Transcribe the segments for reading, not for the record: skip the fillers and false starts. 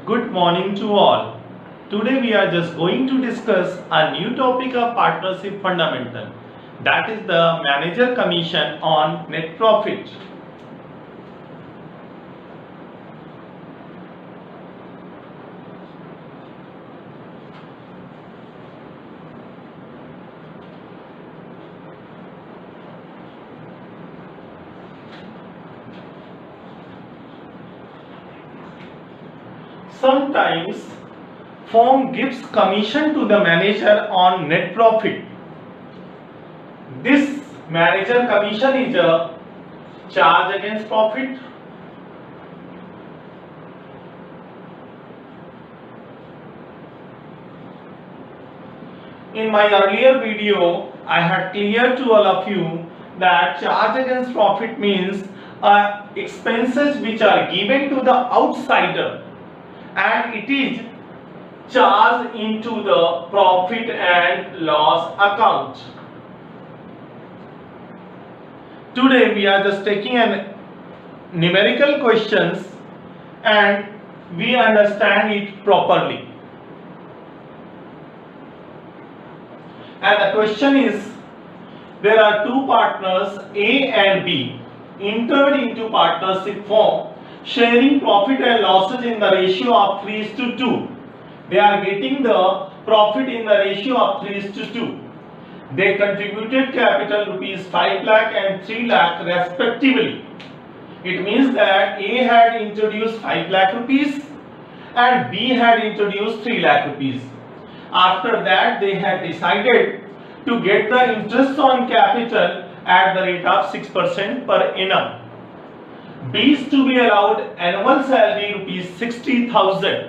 Good morning to all. Today we are just going to discuss a new topic of partnership fundamental, that is the manager commission on net profit. Sometimes firm gives commission to the manager on net profit. This manager commission is a charge against profit. In my earlier video, I had cleared to all of you that charge against profit means expenses which are given to the outsider and it is charged into the profit and loss account. Today we are just taking an numerical questions and we understand it properly. And the question is, there are two partners A and B entered into partnership form sharing profit and losses in the ratio of 3:2. They are getting the profit in the ratio of 3:2. They contributed capital rupees 5 lakh and 3 lakh respectively. It means that A had introduced 5 lakh rupees and B had introduced 3 lakh rupees. After that, they had decided to get the interest on capital at the rate of 6% per annum. B is to be allowed annual salary rupees 60,000.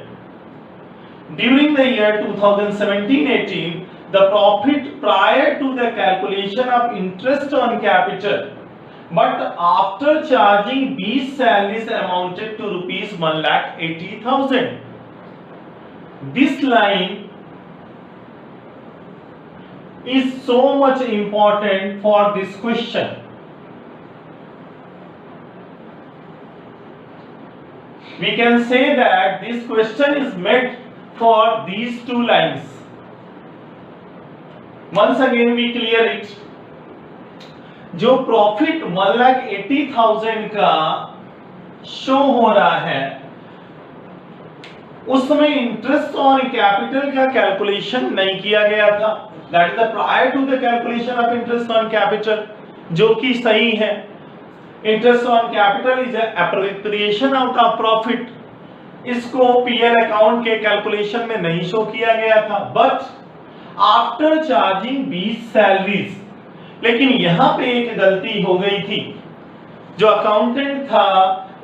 During the year 2017-18, the profit prior to the calculation of interest on capital, but after charging B's salaries amounted to rupees 1,80,000. This line is so much important for this question. We can say that this question is met for these two lines. Once again we clear it. जो profit 1,80,000 का show हो रहा है उसमें interest on capital का calculation नहीं किया गया था. That is the prior to the calculation of interest on capital, जो कि सही है. Interest on capital is appropriation out of profit. इसको पीएल अकाउंट के कैलकुलेशन में नहीं शो किया गया था, बट आफ्टर चार्जिंग 20 सैलरीज. लेकिन यहां पे एक गलती हो गई थी. जो अकाउंटेंट था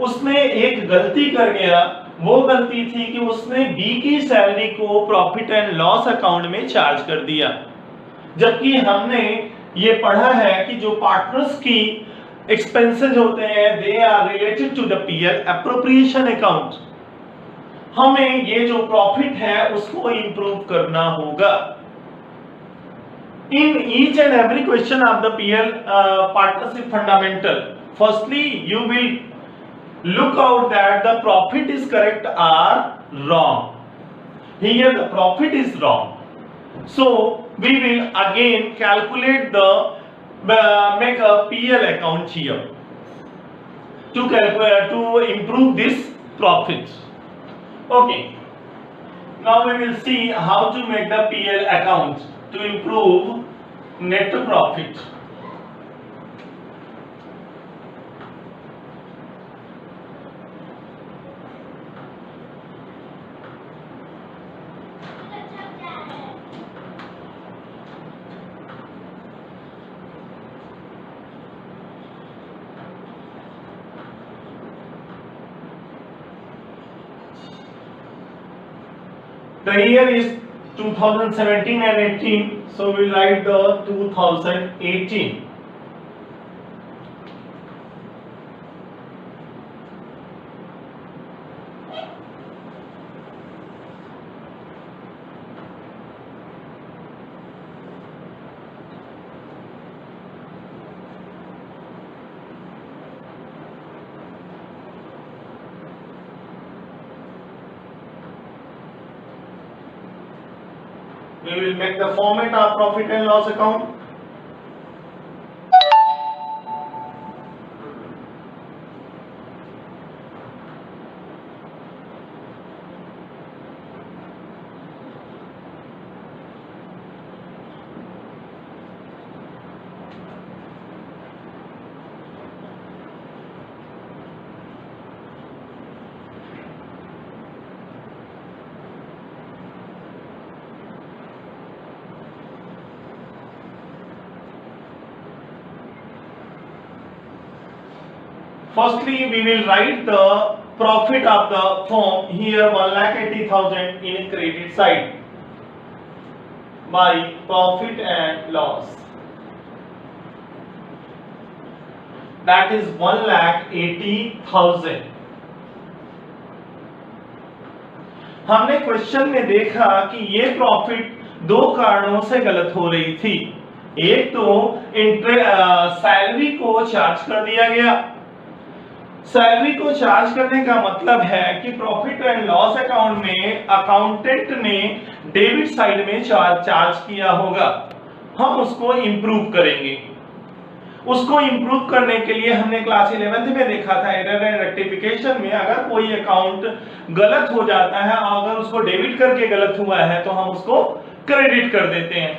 उसने एक गलती कर गया. वो गलती थी कि उसने बी की सैलरी को प्रॉफिट एंड लॉस अकाउंट में चार्ज कर दिया, जबकि हमने ये पढ़ा है कि जो पार्टनर्स की एक्सपेंसेस होते हैं they are related to the PL appropriation account. हमें ये जो प्रॉफिट है उसको इंप्रूव करना होगा. In each and every question of the PL partnership fundamental, firstly you will look out that the profit is correct or wrong. Here the profit is wrong, so we will again calculate the make a PL account here to improve this profit. Okay, now we will see how to make the PL account to improve net profit. The year is 2017 and 18, so we write the 2018. We will make the format of profit and loss account. Firstly, we will write the profit of the firm here 1,80,000 in credit side by profit and loss. That is 1,80,000. हमने question में देखा कि ये profit दो कारणों से गलत हो रही थी। एक तो सैलरी को चार्ज कर दिया गया। सैलरी को चार्ज करने का मतलब है कि प्रॉफिट एंड लॉस अकाउंट में अकाउंटेंट ने डेबिट साइड में चार्ज किया होगा। हम उसको इंप्रूव करेंगे। उसको इंप्रूव करने के लिए हमने क्लास 11th में देखा था एरर एंड रेक्टिफिकेशन में अगर कोई अकाउंट गलत हो जाता है, अगर उसको डेबिट करके गलत हुआ है तो हम उसको क्रेडिट कर देते हैं।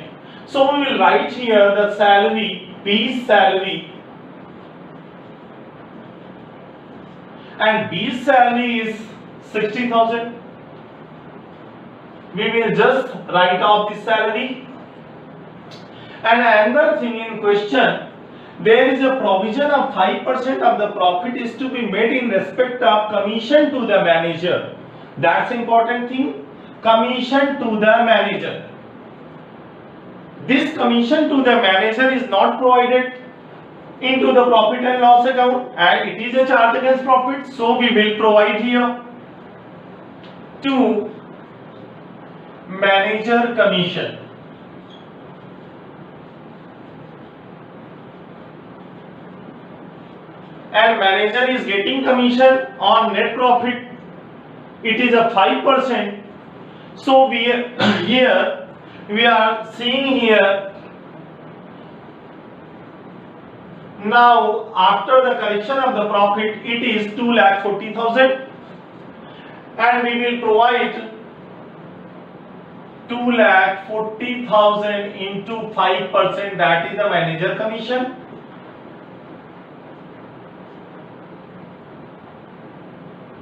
So we will write here the salary, B's salary, and B's salary is 60,000. We will just write off the salary. And another thing in question, there is a provision of 5% of the profit is to be made in respect of commission to the manager. That's important thing. Commission to the manager. This commission to the manager is not provided into the profit and loss account, and it is a charge against profit, so we will provide here to manager commission. And manager is getting commission on net profit. It is a 5%. So we are seeing here now after the correction of the profit it is 2,40,000, and we will provide 2,40,000 into 5%, that is the manager commission.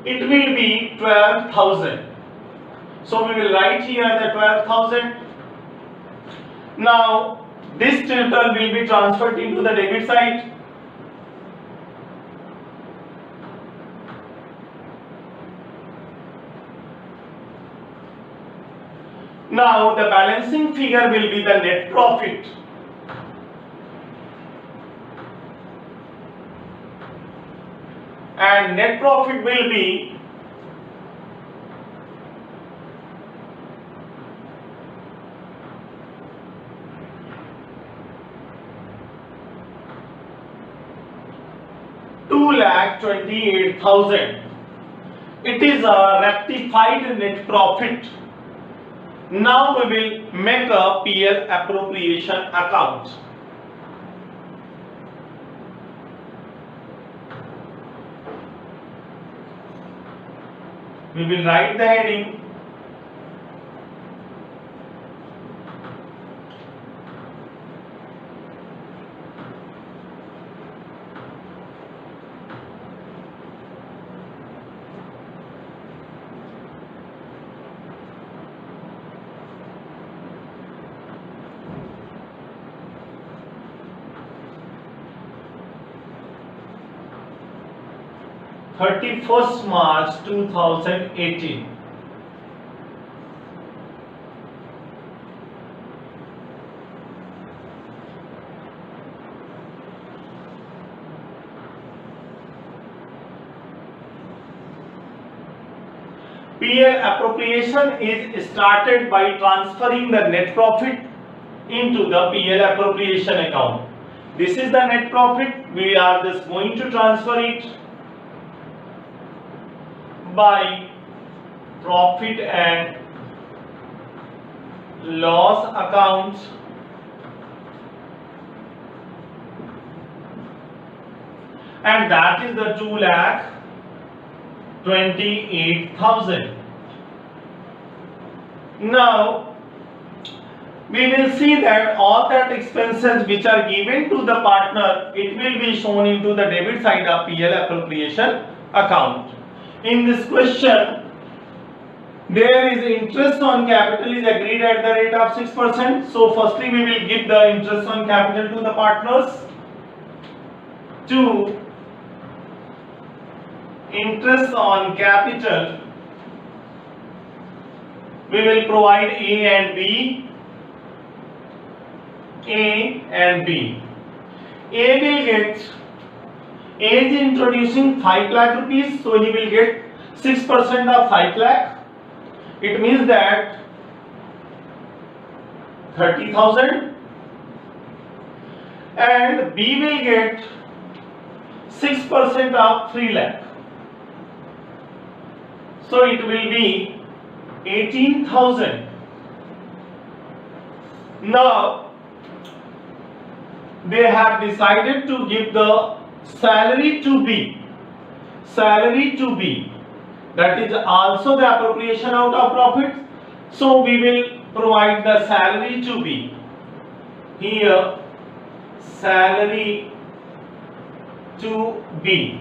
It will be 12,000. So we will write here the 12,000. Now this total will be transferred into the debit side. Now the balancing figure will be the net profit. And net profit will be $2,28,000. It is a rectified net profit. Now we will make a PL appropriation account. We will write the heading March 31, 2018. PL appropriation is started by transferring the net profit into the PL appropriation account. This is the net profit. We are just going to transfer it by profit and loss account and that is the 2,28,000. Now we will see that all that expenses which are given to the partner, it will be shown into the debit side of PL appropriation account. In this question, there is interest on capital is agreed at the rate of 6%. So firstly we will give the interest on capital to the partners. 2. Interest on capital, we will provide A and B. A and B. A will get, A is introducing 5 lakh rupees, so he will get 6% of 5 lakh. It means that 30,000, and B will get 6% of 3 lakh. So it will be 18,000. Now they have decided to give the salary to B. Salary to B. That is also the appropriation out of profit. So we will provide the salary to B. Here salary to B.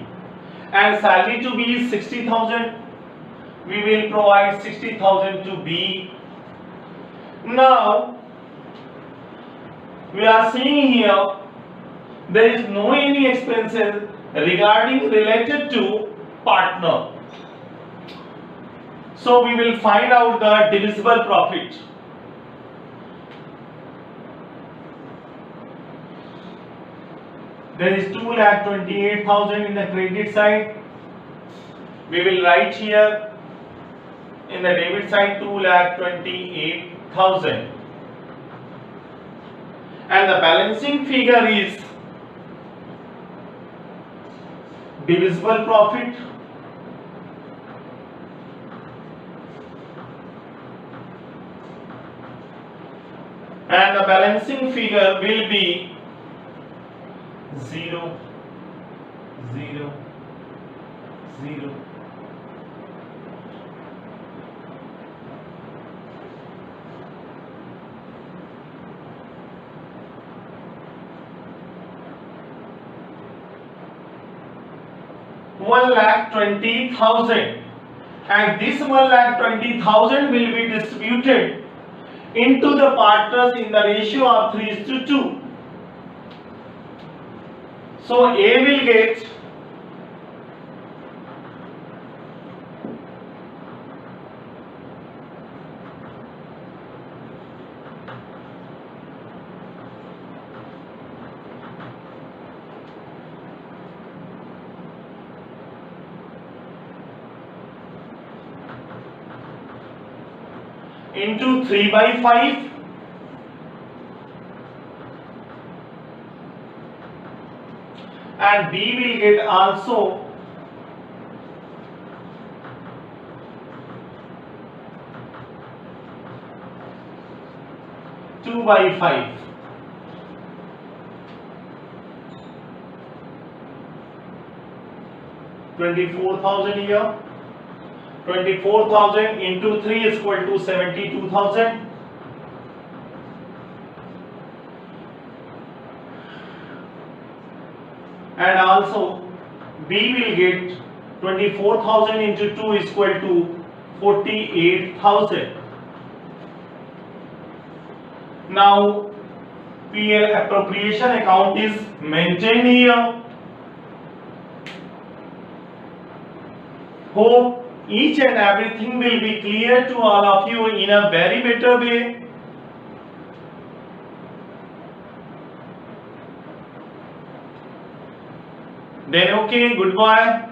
And salary to B is 60,000. We will provide 60,000 to B. Now we are seeing here there is no any expenses regarding related to partner. So we will find out the divisible profit. There is 2,28,000 in the credit side. We will write here in the debit side 2,28,000. And the balancing figure is divisible profit and the balancing figure will be 0, 0, 0. $1,20,000, and this 1,20,000 will be distributed into the partners in the ratio of 3:2. So A will get into 3/5, and B will get also 2/5. $24,000 here. 24,000 into 3 is equal to 72,000. And also B will get 24,000 into 2 is equal to 48,000. Now PL appropriation account is maintained here. Hope each and everything will be clear to all of you in a very better way. Then okay, goodbye.